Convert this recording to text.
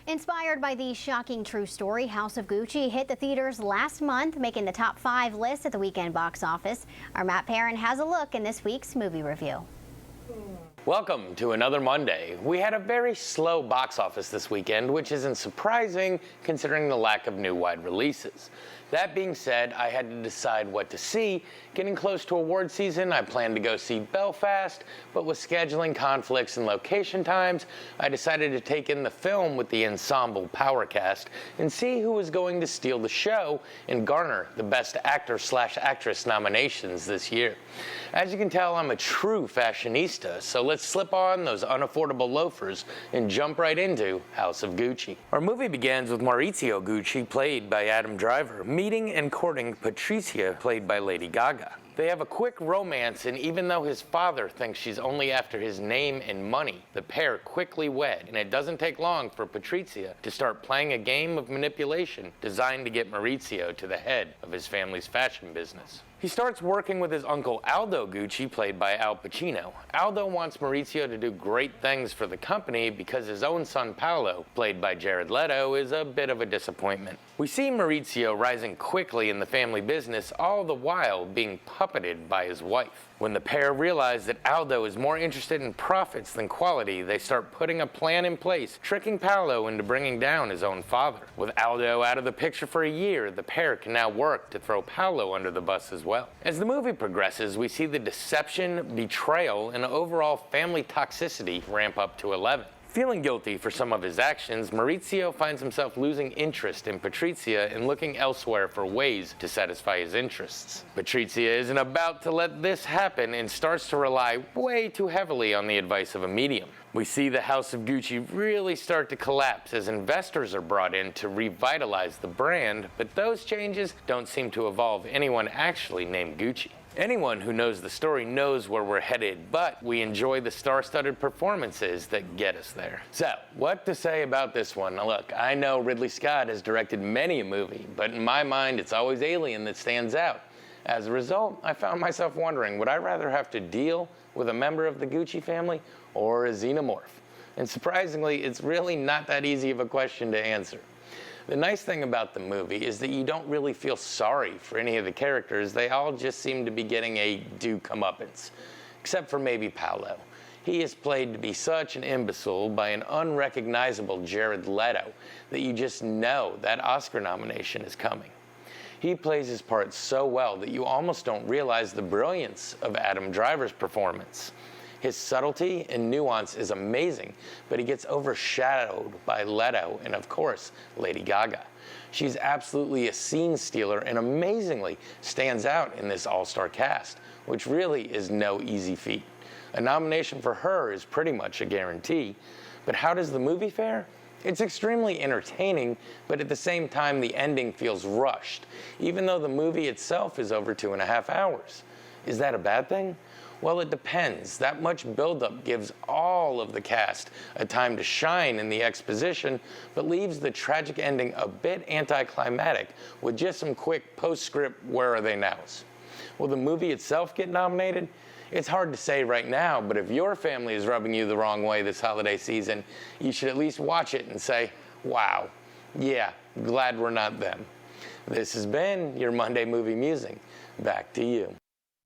Inspired by the shocking true story, House of Gucci hit the theaters last month, making the top 5 list at the weekend box office. Our Matt Perrin has a look in this week's movie review. Welcome to another Monday. We had a very slow box office this weekend, which isn't surprising considering the lack of new wide releases. That being said, I had to decide what to see. Getting close to award season, I planned to go see Belfast, but with scheduling conflicts and location times, I decided to take in the film with the ensemble power cast and see who was going to steal the show and garner the Best Actor/Actress nominations this year. As you can tell, I'm a true fashionista, so let's slip on those unaffordable loafers and jump right into House of Gucci. Our movie begins with Maurizio Gucci, played by Adam Driver, meeting and courting Patricia, played by Lady Gaga. They have a quick romance, and even though his father thinks she's only after his name and money, the pair quickly wed, and it doesn't take long for Patricia to start playing a game of manipulation designed to get Maurizio to the head of his family's fashion business. He starts working with his uncle Aldo Gucci, played by Al Pacino. Aldo wants Maurizio to do great things for the company because his own son Paolo, played by Jared Leto, is a bit of a disappointment. We see Maurizio rising quickly in the family business, all the while being puppeted by his wife. When the pair realize that Aldo is more interested in profits than quality, they start putting a plan in place, tricking Paolo into bringing down his own father. With Aldo out of the picture for a year, the pair can now work to throw Paolo under the bus as well. As the movie progresses, we see the deception, betrayal, and overall family toxicity ramp up to 11. Feeling guilty for some of his actions, Maurizio finds himself losing interest in Patricia and looking elsewhere for ways to satisfy his interests. Patricia isn't about to let this happen and starts to rely way too heavily on the advice of a medium. We see the House of Gucci really start to collapse as investors are brought in to revitalize the brand, but those changes don't seem to involve anyone actually named Gucci. Anyone who knows the story knows where we're headed, but we enjoy the star-studded performances that get us there. So, what to say about this one? Now look, I know Ridley Scott has directed many a movie, but in my mind, it's always Alien that stands out. As a result, I found myself wondering, would I rather have to deal with a member of the Gucci family or a xenomorph? And surprisingly, it's really not that easy of a question to answer. The nice thing about the movie is that you don't really feel sorry for any of the characters. They all just seem to be getting a due comeuppance, except for maybe Paolo. He is played to be such an imbecile by an unrecognizable Jared Leto that you just know that Oscar nomination is coming. He plays his part so well that you almost don't realize the brilliance of Adam Driver's performance. His subtlety and nuance is amazing, but he gets overshadowed by Leto and, of course, Lady Gaga. She's absolutely a scene stealer and amazingly stands out in this all-star cast, which really is no easy feat. A nomination for her is pretty much a guarantee, but how does the movie fare? It's extremely entertaining, but at the same time, the ending feels rushed, even though the movie itself is over 2.5 hours. Is that a bad thing? Well, it depends. That much buildup gives all of the cast a time to shine in the exposition, but leaves the tragic ending a bit anticlimactic with just some quick postscript where are they nows. Will the movie itself get nominated? It's hard to say right now, but if your family is rubbing you the wrong way this holiday season, you should at least watch it and say, wow, yeah, glad we're not them. This has been your Monday Movie Musing. Back to you.